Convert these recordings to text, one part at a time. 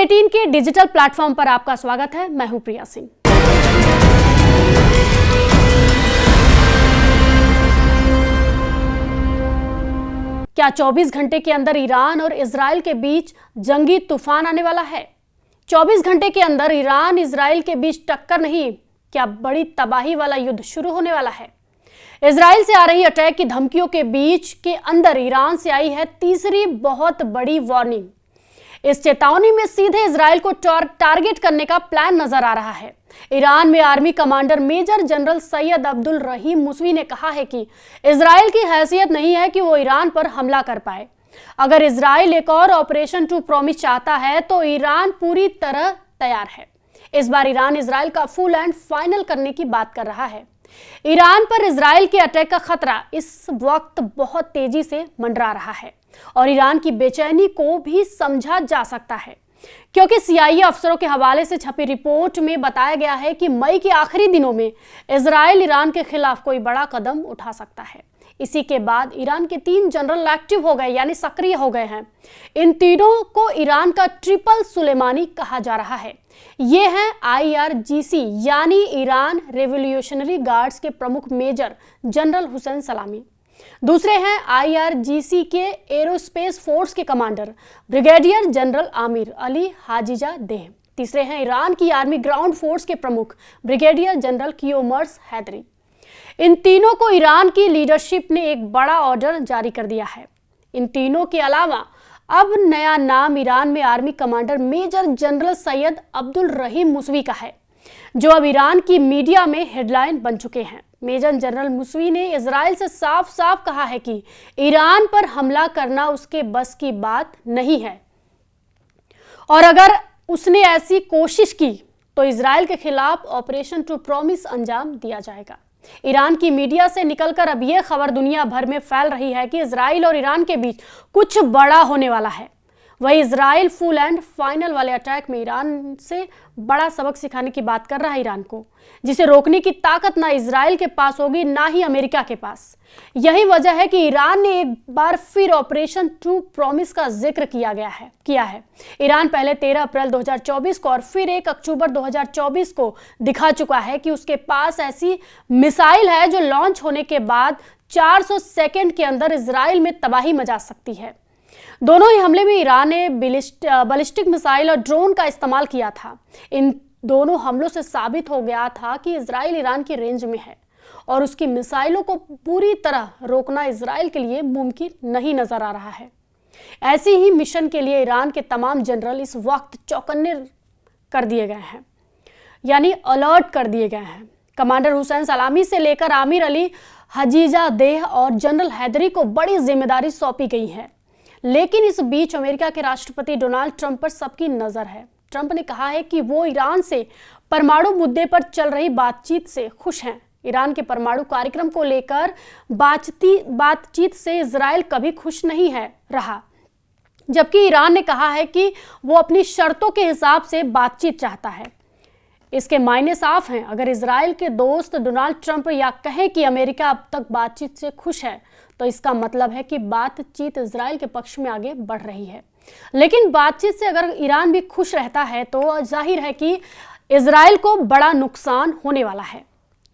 18 के digital platform पर आपका स्वागत है। मैं हूं प्रिया सिंह। क्या 24 घंटे के अंदर ईरान और इजराइल के बीच जंगी तूफान आने वाला है? 24 घंटे के अंदर ईरान इजराइल के बीच टक्कर नहीं, क्या बड़ी तबाही वाला युद्ध शुरू होने वाला है? इजराइल से आ रही अटैक की धमकियों के बीच के अंदर ईरान से आई है तीसरी बहुत बड़ी वार्निंग। इस चेतावनी में सीधे इजराइल को टारगेट करने का प्लान नजर आ रहा है। ईरान में army commander major general Sayyed Abdul Rahim Mousavi ने कहा है कि इजराइल की हैसियत नहीं है कि वो ईरान पर हमला कर पाए। अगर इजराइल एक और ऑपरेशन ट्रू प्रॉमिस चाहता है तो ईरान पूरी तरह तैयार है। इस बार ईरान इजराइल का फुल एंड फाइनल करने की बात कर रहा है। ईरान पर इजराइल के अटैक का खतरा इस वक्त बहुत तेजी से मंडरा रहा है और ईरान की बेचैनी को भी समझा जा सकता है, क्योंकि CIA अफसरों के हवाले से छपी रिपोर्ट में बताया गया है कि मई के आखिरी दिनों में इजराइल ईरान के खिलाफ कोई बड़ा कदम उठा सकता है। इसी के बाद ईरान के 3 जनरल एक्टिव हो गए, यानी सक्रिय हो गए हैं। इन तीनों को ईरान का ट्रिपल सुलेमानी कहा जा रहा है। ये हैं IRGC यानी ईरान रेवोल्यूशनरी गार्ड्स के प्रमुख मेजर जनरल हुसैन सलामी। दूसरे हैं IRGC के एरोस्पेस फोर्स के commander brigadier general Amir Ali Hajizadeh. तीसरे हैं ईरान की आर्मी ग्राउंड फोर्स के प्रमुख ब्रिगेडियर जनरल कियोमर्स हैदरी। इन तीनों को ईरान की लीडरशिप ने एक बड़ा ऑर्डर जारी कर दिया है। इन तीनों के अलावा अब नया नाम ईरान में army commander major general Sayyed Abdul Rahim Mousavi का है, जो अब ईरान की मीडिया में हेडलाइन बन चुके हैं। मेजर जनरल मुसवी ने इजराइल से साफ साफ कहा है कि ईरान पर हमला करना उसके बस की बात नहीं है और अगर उसने ऐसी कोशिश की तो इजराइल के खिलाफ ऑपरेशन ट्रू प्रॉमिस अंजाम दिया जाएगा। ईरान की मीडिया से निकलकर अब यह खबर दुनिया भर में फैल रही है कि इजराइल और ईरान के बीच कुछ बड़ा होने वाला है। वही इजराइल फुल एंड फाइनल वाले अटैक में ईरान से बड़ा सबक सिखाने की बात कर रहा है ईरान को, जिसे रोकने की ताकत ना इजराइल के पास होगी ना ही अमेरिका के पास। यही वजह है कि ईरान ने एक बार फिर ऑपरेशन ट्रू प्रॉमिस का जिक्र किया है। ईरान पहले 13 अप्रैल 2024 को और फिर 1 अक्टूबर 2024 को दिखा चुका है कि उसके पास ऐसी मिसाइल है जो लॉन्च होने के बाद 400 सेकेंड के अंदर इजराइल में तबाही मचा सकती है। दोनों ही हमले में ईरान ने बैलिस्टिक मिसाइल और ड्रोन का इस्तेमाल किया था। इन दोनों हमलों से साबित हो गया था कि इजराइल ईरान की रेंज में है और उसकी मिसाइलों को पूरी तरह रोकना इजराइल के लिए मुमकिन नहीं नजर आ रहा है। ऐसे ही मिशन के लिए ईरान के तमाम जनरल इस वक्त चौकन्ने कर दिए गए हैं, यानी अलर्ट कर दिए गए हैं। कमांडर हुसैन सलामी से लेकर आमिर अली हाजिजा देह और जनरल हैदरी को बड़ी जिम्मेदारी सौंपी गई है। लेकिन इस बीच अमेरिका के राष्ट्रपति डोनाल्ड ट्रंप पर सबकी नजर है। ट्रंप ने कहा है कि वो ईरान से परमाणु मुद्दे पर चल रही बातचीत से खुश हैं। ईरान के परमाणु कार्यक्रम को लेकर बातचीत से इजराइल कभी खुश नहीं रहा, जबकि ईरान ने कहा है कि वो अपनी शर्तों के हिसाब से बातचीत चाहता है। इसके मायने साफ हैं। अगर इजराइल के दोस्त डोनाल्ड ट्रंप या कहें कि अमेरिका अब तक बातचीत से खुश है, तो इसका मतलब है कि बातचीत इजराइल के पक्ष में आगे बढ़ रही है। लेकिन बातचीत से अगर ईरान भी खुश रहता है तो जाहिर है कि इजराइल को बड़ा नुकसान होने वाला है।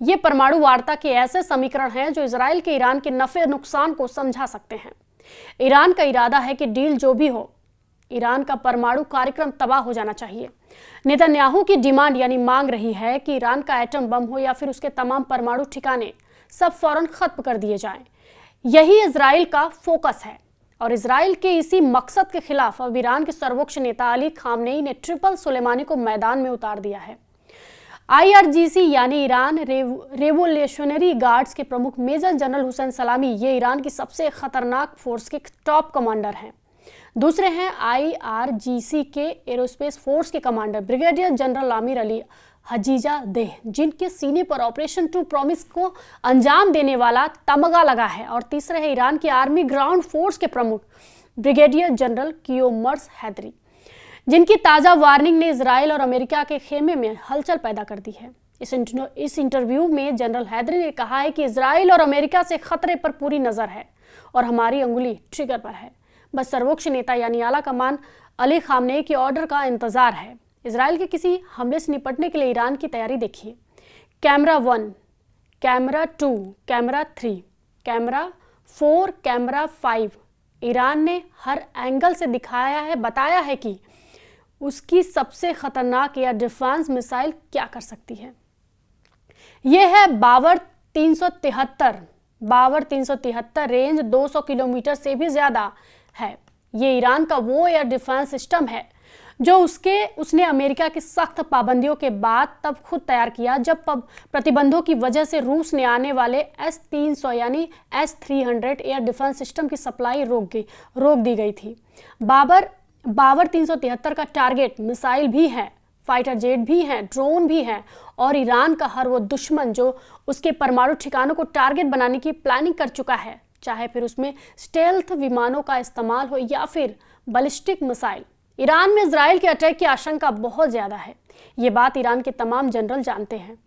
ये परमाणु वार्ता के ऐसे समीकरण हैं जो इजराइल के ईरान के नफे नुकसान को समझा सकते हैं। ईरान का इरादा है कि डील जो भी हो, ईरान का परमाणु कार्यक्रम तबाह हो जाना चाहिए। नेतन्याहू की डिमांड यानी मांग रही है कि ईरान का एटम बम हो या फिर उसके तमाम परमाणु ठिकाने सब फौरन खत्म कर दिए जाएं। यही इजराइल का फोकस है और इजराइल के इसी मकसद के खिलाफ अब ईरान के सर्वोच्च नेता अली खामनेई ने ट्रिपल सुलेमानी को मैदान में उतार दिया है। IRGC यानी ईरान रेवोल्यूशनरी गार्ड्स के प्रमुख मेजर जनरल हुसैन सलामी ये ईरान की सबसे खतरनाक फोर्स के टॉप कमांडर हैं। दूसरे हैं IRGC के एरोस्पेस फोर्स के commander brigadier general Amir Ali Hajizadeh, जिनके सीने पर ऑपरेशन ट्रू प्रॉमिस को अंजाम देने वाला तमगा लगा है। और तीसरे है ईरान की आर्मी ग्राउंड फोर्स के प्रमुख ब्रिगेडियर जनरल कियोमर्स हैदरी, जिनकी ताज़ा वार्निंग ने इजराइल और अमेरिका के खेमे में हलचल पैदा कर दी है। इस इंटरव्यू में जनरल हैदरी ने कहा है कि इजराइल और अमेरिका से खतरे पर पूरी नज़र है और हमारी अंगुली ट्रिगर पर है। बस सर्वोच्च नेता यानी आला कमान अली खामनेई के ऑर्डर का इंतजार है। इजराइल के किसी हमले से निपटने के लिए ईरान की तैयारी देखिए। Camera 1, camera 2, camera 3, camera 4, camera 5। Iran ने हर एंगल से दिखाया है, बताया है कि उसकी सबसे खतरनाक एयर डिफेंस मिसाइल क्या कर सकती है। यह है बावर 373। रेंज 200 किलोमीटर से भी ज्यादा है। ये ईरान का वो एयर डिफेंस सिस्टम है जो उसने अमेरिका की सख्त पाबंदियों के बाद तब खुद तैयार किया, जब प्रतिबंधों की वजह से रूस ने आने वाले S-300 यानी S-300 एयर डिफेंस सिस्टम की सप्लाई रोक दी गई थी। बावर 373 का टारगेट मिसाइल भी है, फाइटर जेट भी हैं, ड्रोन भी हैं और ईरान का हर वो दुश्मन जो उसके परमाणु ठिकानों को टारगेट बनाने की प्लानिंग कर चुका है, चाहे फिर उसमें स्टेल्थ विमानों का इस्तेमाल हो या फिर बैलिस्टिक मिसाइल। ईरान में इजराइल के अटैक की आशंका बहुत ज्यादा है। ये बात ईरान के तमाम जनरल जानते हैं।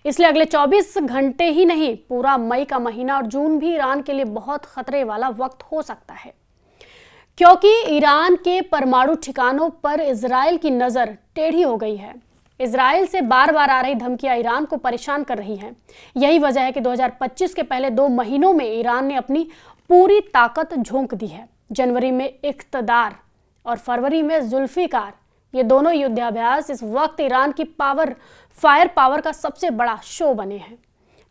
इसलिए अगले 24 घंटे ही नहीं, पूरा मई का महीना और जून भी ईरान के लिए बहुत खतरे वाला वक्त हो सकता है, क्योंकि ईरान के परमाणु ठिकानों पर इजराइल की नजर टेढ़ी हो गई है। इजराइल से बार बार आ रही धमकियां ईरान को परेशान कर रही हैं। यही वजह है कि 2025 के पहले 2 महीनों में ईरान ने अपनी पूरी ताकत झोंक दी है। जनवरी में इख्तदार और फरवरी में जुल्फिकार, ये दोनों युद्धाभ्यास इस वक्त ईरान की फायर पावर का सबसे बड़ा शो बने हैं।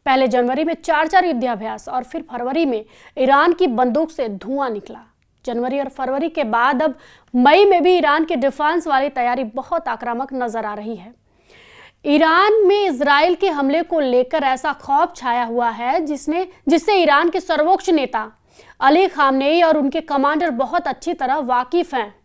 पहले जनवरी में 4 युद्धाभ्यास और फिर फरवरी में ईरान की बंदूक से धुआं निकला। जनवरी और फरवरी के बाद अब मई में भी ईरान के डिफेंस वाली तैयारी बहुत आक्रामक नजर आ रही है। ईरान में इजराइल के हमले को लेकर ऐसा खौफ छाया हुआ है जिससे ईरान के सर्वोच्च नेता अली खामनेई और उनके कमांडर बहुत अच्छी तरह वाकिफ हैं।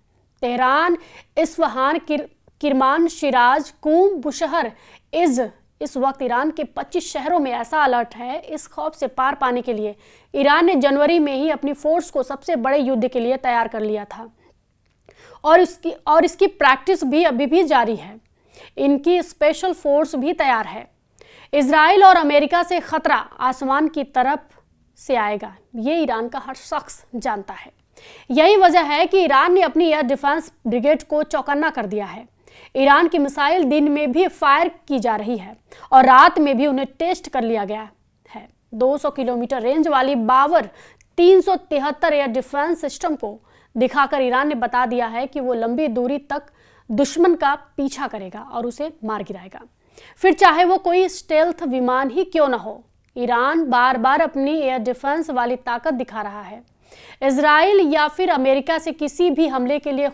तेहरान, इस्फहान, किरमान, शिराज, कूम, बुशहर, इस वक्त ईरान के 25 शहरों में ऐसा अलर्ट है। इस खौफ से पार पाने के लिए ईरान ने जनवरी में ही अपनी फोर्स को सबसे बड़े युद्ध के लिए तैयार कर लिया था और इसकी प्रैक्टिस भी अभी भी जारी है। इनकी स्पेशल फोर्स भी तैयार है। इजराइल और अमेरिका से खतरा आसमान की तरफ से आएगा, ये ईरान का हर शख्स जानता है। यही वजह है कि ईरान ने अपनी एयर डिफेंस ब्रिगेड को चौकन्ना कर दिया है। ईरान की मिसाइल दिन में भी फायर की जा रही है और रात में भी उन्हें टेस्ट कर लिया गया है। 200 किलोमीटर रेंज वाली बावर 373 एयर डिफेंस सिस्टम को दिखाकर ईरान ने बता दिया है कि वो लंबी दूरी तक दुश्मन का पीछा करेगा और उसे मार गिराएगा, फिर चाहे वो कोई स्टेल्थ विमान ही क्यों ना हो। ईरान बार बार अपनी एयर डिफेंस वाली ताकत दिखा रहा है। इजराइल या फिर अमेरिका से किसी भी हमले के लिए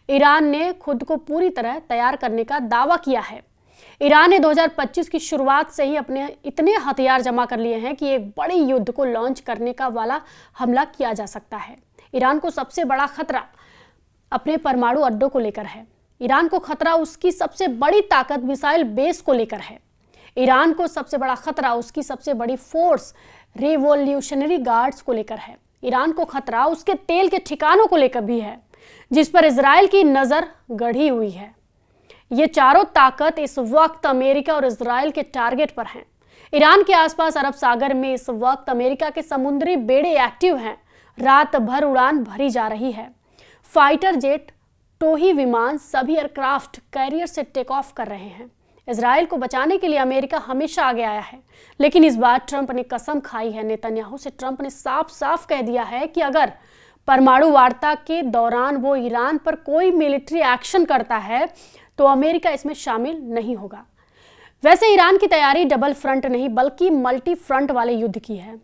ईरान ने खुद को पूरी तरह तैयार करने का दावा किया है। ईरान ने 2025 की शुरुआत से ही अपने इतने हथियार जमा कर लिए हैं कि एक बड़े युद्ध को लॉन्च करने का वाला हमला किया जा सकता है। ईरान को सबसे बड़ा खतरा अपने परमाणु अड्डों को लेकर है। ईरान को खतरा उसकी सबसे बड़ी ताकत मिसाइल बेस को लेकर है। ईरान को सबसे बड़ा खतरा उसकी सबसे बड़ी फोर्स रिवॉल्यूशनरी गार्ड्स को लेकर है। ईरान को खतरा उसके तेल के ठिकानों को लेकर भी है, जिस पर इजराइल की नजर गढ़ी हुई है। ये चारों ताकत इस वक्त अमेरिका और इजराइल के टारगेट पर हैं। ईरान के आसपास अरब सागर में इस वक्त अमेरिका के समुद्री बेड़े एक्टिव हैं। रात भर उड़ान भरी जा रही है। फाइटर जेट, टोही विमान, सभी एयरक्राफ्ट कैरियर से टेक ऑफ कर रहे हैं। इजराइल को बचाने के लिए अमेरिका हमेशा आगे आया है, लेकिन इस बार ट्रंप ने कसम खाई है। नेतन्याहू से ट्रंप ने साफ साफ कह दिया है कि अगर परमाणु वार्ता के दौरान वो ईरान पर कोई मिलिट्री एक्शन करता है तो अमेरिका इसमें शामिल नहीं होगा। वैसे ईरान की तैयारी डबल फ्रंट नहीं बल्कि मल्टी फ्रंट वाले युद्ध की है।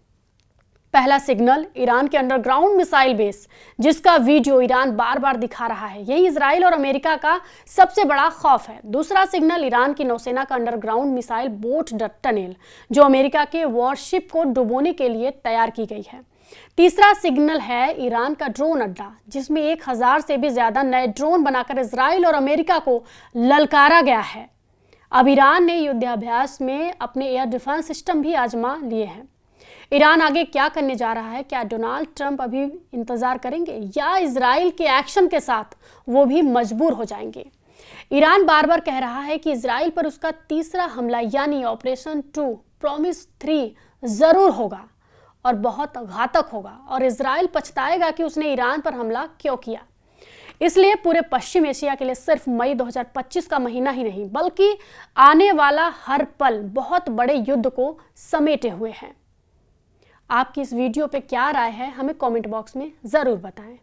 पहला सिग्नल ईरान के अंडरग्राउंड मिसाइल बेस, जिसका वीडियो ईरान बार बार दिखा रहा है, यही इजराइल और अमेरिका का सबसे बड़ा खौफ है। दूसरा सिग्नल ईरान की नौसेना का अंडरग्राउंड मिसाइल बोट टनेल, जो अमेरिका के वॉरशिप को डुबोने के लिए तैयार की गई है। तीसरा सिग्नल है ईरान का ड्रोन अड्डा, जिसमें 1000 से भी ज्यादा नए ड्रोन बनाकर इजराइल और अमेरिका को ललकारा गया है। अब ईरान ने युद्धाभ्यास में अपने एयर डिफेंस सिस्टम भी आजमा लिए हैं। ईरान आगे क्या करने जा रहा है? क्या डोनाल्ड ट्रंप अभी इंतजार करेंगे या इजराइल के एक्शन के साथ वो भी मजबूर हो जाएंगे? ईरान बार बार कह रहा है कि इजराइल पर उसका तीसरा हमला यानी ऑपरेशन 2 प्रॉमिस 3 जरूर होगा और बहुत घातक होगा और इजराइल पछताएगा कि उसने ईरान पर हमला क्यों किया। इसलिए पूरे पश्चिम एशिया के लिए सिर्फ मई 2025 का महीना ही नहीं बल्कि आने वाला हर पल बहुत बड़े युद्ध को समेटे हुए है। आपकी इस वीडियो पे क्या राय है हमें कमेंट बॉक्स में जरूर बताएं।